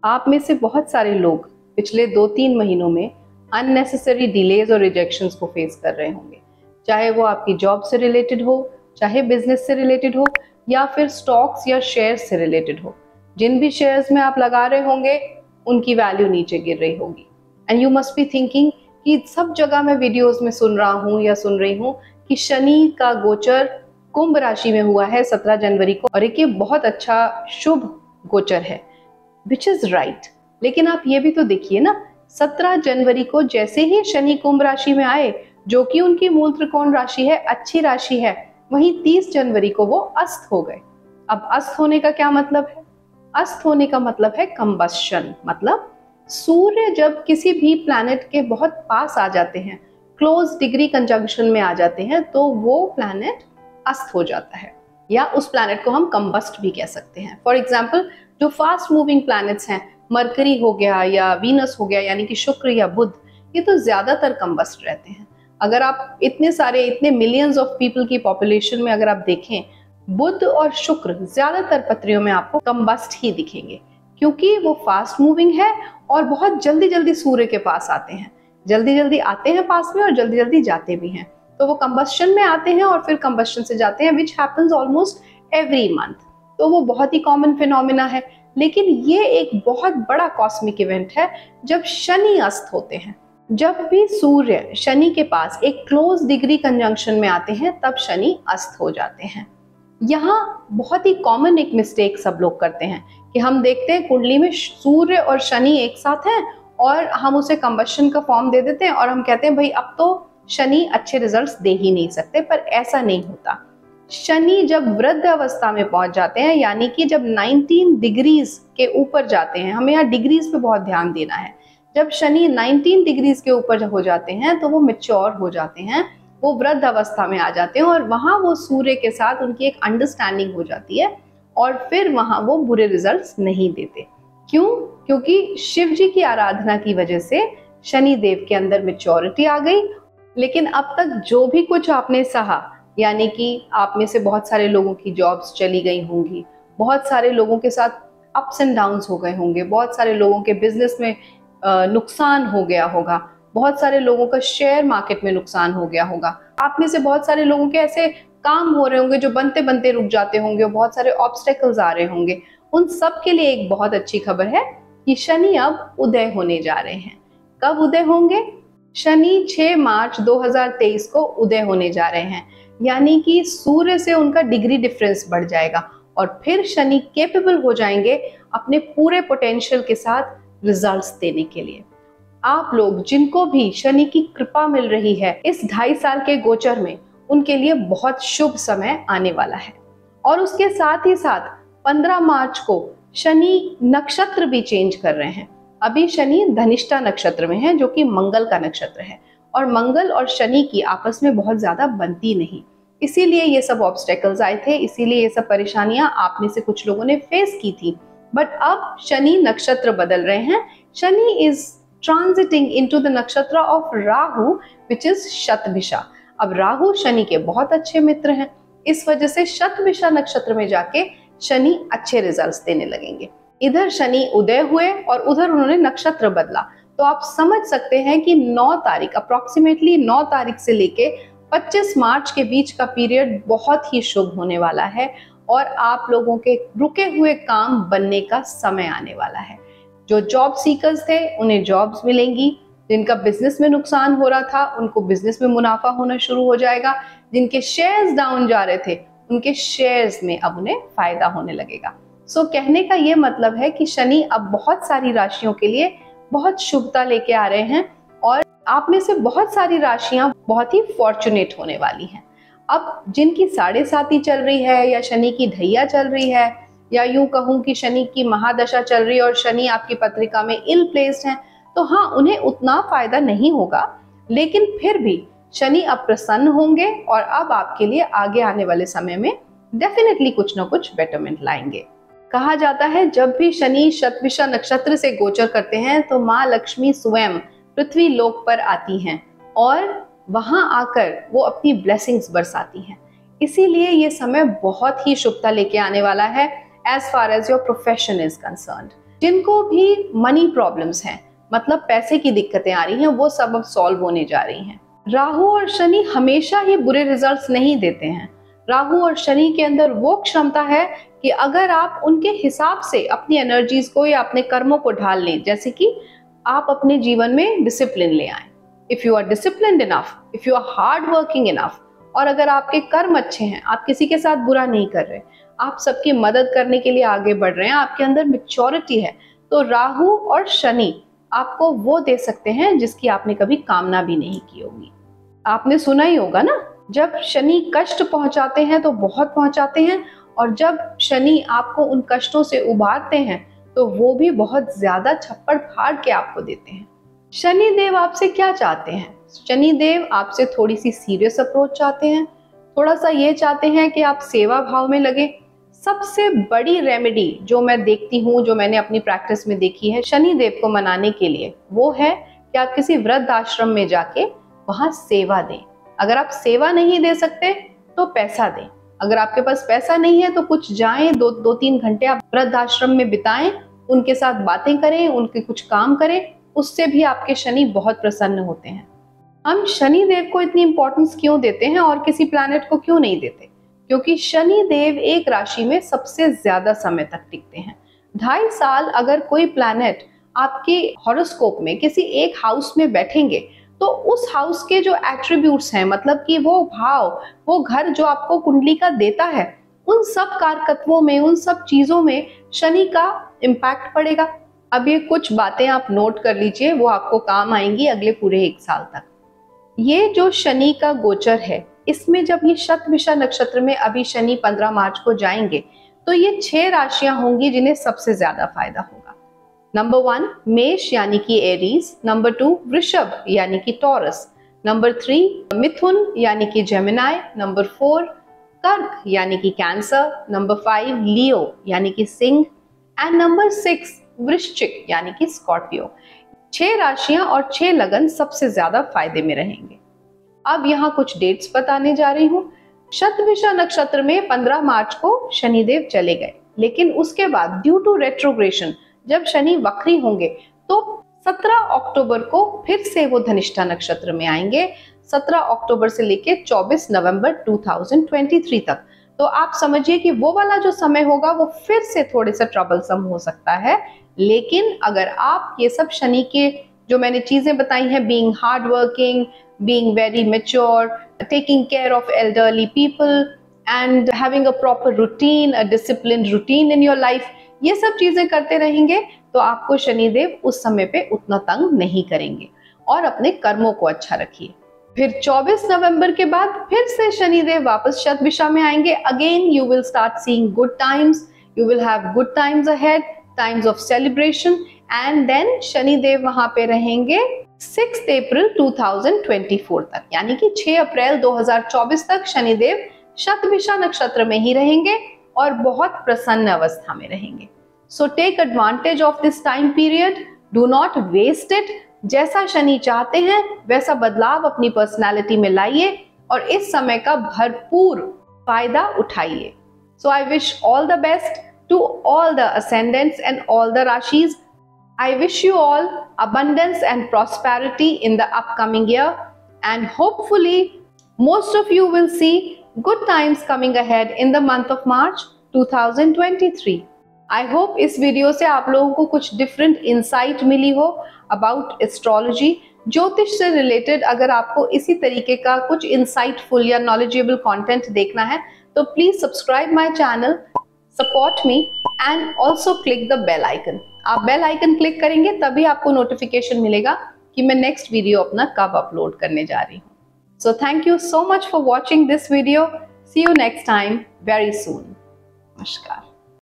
आप में से बहुत सारे लोग पिछले 2-3 महीनों में अननेसेसरी डिलेज और रिजेक्शंस को फेस कर रहे होंगे, चाहे वो आपकी जॉब से रिलेटेड हो, चाहे बिजनेस से रिलेटेड हो, या फिर स्टॉक्स या शेयर्स से रिलेटेड हो। जिन भी शेयर्स में आप लगा रहे होंगे उनकी वैल्यू नीचे गिर रही होगी and you must be thinking कि सब जगह मैं वीडियोस में सुन रहा हूँ या सुन रही हूँ कि शनि का गोचर कुंभ राशि में हुआ है 17 जनवरी को और एक ये बहुत अच्छा शुभ गोचर है, विच इज राइट। लेकिन आप ये भी तो देखिए ना, 17 जनवरी को जैसे ही शनि कुंभ राशि में आए, जो कि उनकी मूल त्रिकोण राशि है, अच्छी राशि है, वहीं 30 जनवरी को वो अस्त हो गए। अब अस्त होने का क्या मतलब है? अस्त होने का मतलब है कंबस्शन। मतलब सूर्य जब किसी भी प्लैनेट के बहुत पास आ जाते हैं, क्लोज डिग्री कंजंक्शन में आ जाते हैं, तो वो प्लैनेट अस्त हो जाता है, या उस प्लैनेट को हम कंबस्ट भी कह सकते हैं। फॉर एग्जाम्पल, जो फास्ट मूविंग प्लैनेट्स हैं, मरकरी हो गया या वीनस हो गया, यानी कि शुक्र या बुध, ये तो ज्यादातर कंबस्ट रहते हैं। अगर आप इतने मिलियंस ऑफ पीपल की पॉपुलेशन में अगर आप देखें, बुध और शुक्र ज्यादातर पत्रियों में आपको कंबस्ट ही दिखेंगे, क्योंकि वो फास्ट मूविंग है और बहुत जल्दी जल्दी सूर्य के पास आते हैं। जल्दी जल्दी आते हैं पास में और जल्दी जल्दी जाते भी हैं। तो वो कंबस्शन में आते हैं और फिर कंबस्शन से जाते हैं, which happens almost every month. तो वो बहुत ही कॉमन फिनोमिना है। लेकिन ये एक बहुत बड़ा कॉस्मिक इवेंट है जब शनि अस्त होते हैं। जब भी सूर्य शनि के पास एक क्लोज डिग्री कंजंक्शन में आते हैं, तब शनि अस्त हो जाते हैं। यहाँ बहुत ही कॉमन एक मिस्टेक सब लोग करते हैं कि हम देखते हैं कुंडली में सूर्य और शनि एक साथ हैं और हम उसे कंबस्शन का फॉर्म दे देते हैं और हम कहते हैं भाई अब तो शनि अच्छे रिजल्ट्स दे ही नहीं सकते। पर ऐसा नहीं होता। शनि जब वृद्ध अवस्था में पहुंच जाते हैं, यानी कि जब 19 डिग्रीज के ऊपर जाते हैं, हमें यहाँ डिग्रीज पे बहुत ध्यान देना है। जब शनि 19 डिग्रीज के ऊपर हो जाते हैं तो वो मैच्योर हो जाते हैं, वो वृद्ध अवस्था में आ जाते हैं और वहां वो सूर्य के साथ उनकी एक अंडरस्टैंडिंग हो जाती है और फिर वहां वो बुरे रिजल्ट्स नहीं देते। क्यों? क्योंकि शिव जी की आराधना की वजह से शनि देव के अंदर मैच्योरिटी आ गई। लेकिन अब तक जो भी कुछ आपने सहा, यानी कि आप में से बहुत सारे लोगों की जॉब्स चली गई होंगी, बहुत सारे लोगों के साथ अप्स एंड डाउन्स हो गए होंगे, बहुत सारे लोगों के बिजनेस में नुकसान हो गया होगा, बहुत सारे लोगों का शेयर मार्केट में नुकसान हो गया होगा, आप में से बहुत सारे लोगों के ऐसे काम हो रहे होंगे जो बनते बनते रुक जाते होंगे, बहुत सारे ऑब्स्टेकल्स आ रहे होंगे। उन सब के लिए एक बहुत अच्छी खबर है कि शनि अब उदय होने जा रहे हैं। कब उदय होंगे? शनि 6 मार्च 2023 को उदय होने जा रहे हैं, यानी कि सूर्य से उनका डिग्री डिफरेंस बढ़ जाएगा और फिर शनि केपेबल हो जाएंगे अपने पूरे पोटेंशियल के साथ रिजल्ट्स देने के लिए। आप लोग जिनको भी शनि की कृपा मिल रही है इस 2.5 साल के गोचर में, उनके लिए बहुत शुभ समय आने वाला है। और उसके साथ ही साथ 15 मार्च को शनि नक्षत्र भी चेंज कर रहे हैं। अभी शनि धनिष्ठा नक्षत्र में है, जो कि मंगल का नक्षत्र है, और मंगल और शनि की आपस में बहुत ज्यादा बनती नहीं, इसीलिए ये सब ऑब्स्टेकल्स आए थे, इसीलिए ये सब परेशानियां आप में से कुछ लोगों ने फेस की थी। बट अब शनि नक्षत्र बदल रहे हैं। Shani is transiting into the nakshatra of Rahu, which is Shatabhisha. अब राहु शनि के बहुत अच्छे मित्र हैं, इस वजह से शतभिषा नक्षत्र में जाके शनि अच्छे रिजल्ट्स देने लगेंगे। इधर शनि उदय हुए और उधर उन्होंने नक्षत्र बदला, तो आप समझ सकते हैं कि 9 तारीख, अप्रोक्सीमेटली 9 तारीख से लेके 25 मार्च के बीच का पीरियड बहुत ही शुभ होने वाला है और आप लोगों के रुके हुए काम बनने का समय आने वाला है। जो जॉब सीकर्स थे उन्हें जॉब्स मिलेंगी, जिनका बिजनेस में नुकसान हो रहा था उनको बिजनेस में मुनाफा होना शुरू हो जाएगा, जिनके शेयर्स डाउन जा रहे थे उनके शेयर्स में अब उन्हें फायदा होने लगेगा। सो कहने का ये मतलब है कि शनि अब बहुत सारी राशियों के लिए बहुत शुभता लेके आ रहे हैं और आप में से बहुत सारी राशियां बहुत ही फॉर्चुनेट होने वाली हैं। अब जिनकी 7.5 चल रही है या शनि की ढैया चल रही है, या यूं कहूं कि शनि की महादशा चल रही है और शनि आपकी पत्रिका में इल प्लेस्ड है, तो हाँ, उन्हें उतना फायदा नहीं होगा, लेकिन फिर भी शनि अब प्रसन्न होंगे और अब आपके लिए आगे आने वाले समय में डेफिनेटली कुछ ना कुछ बेटरमेंट लाएंगे। कहा जाता है जब भी शनि शतभिषा नक्षत्र से गोचर करते हैं तो माँ लक्ष्मी स्वयं पृथ्वी लोक पर आती हैं और वहां आकर वो अपनी ब्लेसिंग्स बरसाती हैं। इसीलिए ये समय बहुत ही शुभता लेके आने वाला है as far as your profession is concerned. जिनको भी मनी प्रॉब्लम्स हैं, मतलब पैसे की दिक्कतें आ रही हैं, वो सब अब सॉल्व होने जा रही हैं। राहु और शनि हमेशा ही बुरे रिजल्ट्स नहीं देते हैं। राहु और शनि के अंदर वो क्षमता है कि अगर आप उनके हिसाब से अपनी एनर्जीज को या अपने कर्मों को ढाल लें, जैसे कि आप अपने जीवन में डिसिप्लिन ले आए। If you are disciplined enough, if you are hard working enough, और अगर आपके कर्म अच्छे हैं, आप किसी के साथ बुरा नहीं कर रहे, आप सबकी मदद करने के लिए आगे बढ़ रहे हैं, आपके अंदर मैच्योरिटी है, तो राहु और शनि आपको वो दे सकते हैं जिसकी आपने कभी कामना भी नहीं की होगी। आपने सुना ही होगा ना, जब शनि कष्ट पहुंचाते हैं तो बहुत पहुंचाते हैं, और जब शनि आपको उन कष्टों से उबारते हैं तो वो भी बहुत ज्यादा छप्पड़ फाड़ के आपको देते हैं। शनि देव आपसे क्या चाहते हैं? शनि देव आपसे थोड़ी सी सीरियस अप्रोच चाहते हैं, थोड़ा सा ये चाहते हैं कि आप सेवा भाव में लगे। सबसे बड़ी रेमेडी जो मैं देखती हूँ, जो मैंने अपनी प्रैक्टिस में देखी है शनि देव को मनाने के लिए, वो है कि आप किसी वृद्ध आश्रम में जाके वहां सेवा दें। अगर आप सेवा नहीं दे सकते तो पैसा दें। अगर आपके पास पैसा नहीं है तो कुछ जाएं, दो तीन घंटे आप वृद्ध आश्रम में बिताएं, उनके साथ बातें करें, उनके कुछ काम करें, उससे भी आपके शनि बहुत प्रसन्न होते हैं। हम शनि देव को इतनी इंपॉर्टेंस क्यों देते हैं और किसी प्लैनेट को क्यों नहीं देते? क्योंकि शनि देव एक राशि में सबसे ज्यादा समय तक टिकते हैं। 2.5 साल अगर कोई प्लैनेट आपके हॉरोस्कोप में किसी एक हाउस में बैठेंगे तो उस हाउस के जो एट्रीब्यूट्स हैं, मतलब कि वो भाव, वो घर जो आपको कुंडली का देता है, उन सब कारकत्वों में, उन सब चीजों में शनि का इम्पैक्ट पड़ेगा। अब ये कुछ बातें आप नोट कर लीजिए, वो आपको काम आएंगी अगले पूरे 1 साल तक। ये जो शनि का गोचर है, इसमें जब ये शतभिषा नक्षत्र में अभी शनि 15 मार्च को जाएंगे तो ये 6 राशियां होंगी जिन्हें सबसे ज्यादा फायदा होगा। नंबर 1 मेष यानी कि एरीज, नंबर 2 वृषभ यानी कि टॉरस, नंबर 3 मिथुन यानी कि जेमिनाई, नंबर 4 कर्क यानी कि कैंसर, नंबर 5 लियो यानी कि सिंह, एंड नंबर 6 वृश्चिक यानी कि स्कॉर्पियो। 6 राशियां और 6 लगन सबसे ज्यादा फायदे में रहेंगे। अब यहाँ कुछ डेट्स बताने जा रही हूँ। शतभिषा नक्षत्र में 15 मार्च को शनिदेव चले गए, लेकिन उसके बाद ड्यू टू रेट्रोग्रेशन जब शनि वक्री होंगे तो 17 अक्टूबर को फिर से वो धनिष्ठा नक्षत्र में आएंगे, 17 अक्टूबर से लेके 24 नवंबर 2023 तक। तो आप समझिए कि वो वाला जो समय होगा वो फिर से थोड़े सा ट्रबलसम हो सकता है, लेकिन अगर आप ये सब शनि के जो मैंने चीजें बताई हैं, being hard working, being very mature, taking care of elderly people and having a proper routine, a disciplined routine in your life, ये सब चीजें करते रहेंगे तो आपको शनिदेव उस समय पे उतना तंग नहीं करेंगे। और अपने कर्मों को अच्छा रखिए। फिर 24 नवंबर के बाद फिर से शनिदेव वापस शतभिषा में आएंगे। Again you will start seeing good times, you will have good times ahead, times of celebration, and then Shanidev वहां पे रहेंगे 6 अप्रैल 2024 तक, यानी कि 6 अप्रैल 2024 तक शनिदेव शतभिषा नक्षत्र में ही रहेंगे और बहुत प्रसन्न अवस्था में रहेंगे। So take advantage of this time period, do not waste it. जैसा शनि चाहते हैं वैसा बदलाव अपनी पर्सनालिटी में लाइए और इस समय का भरपूर फायदा उठाइए। So I wish all the best to all the ascendants and all the rashis. I wish you all abundance and prosperity in the upcoming year, and hopefully most of you will see good times coming ahead in the month of March 2023. I hope इस video से आप लोगों को कुछ different insight मिली हो about astrology, ज्योतिष से related. अगर आपको इसी तरीके का कुछ इंसाइटफुल या नॉलेजेबल कंटेंट देखना है तो please subscribe my channel, support me and also click the bell icon. आप बेल आइकन क्लिक करेंगे तभी आपको नोटिफिकेशन मिलेगा कि मैं नेक्स्ट वीडियो अपना कब अपलोड करने जा रही हूँ। So thank you so much for watching this video. See you next time very soon. नमस्कार।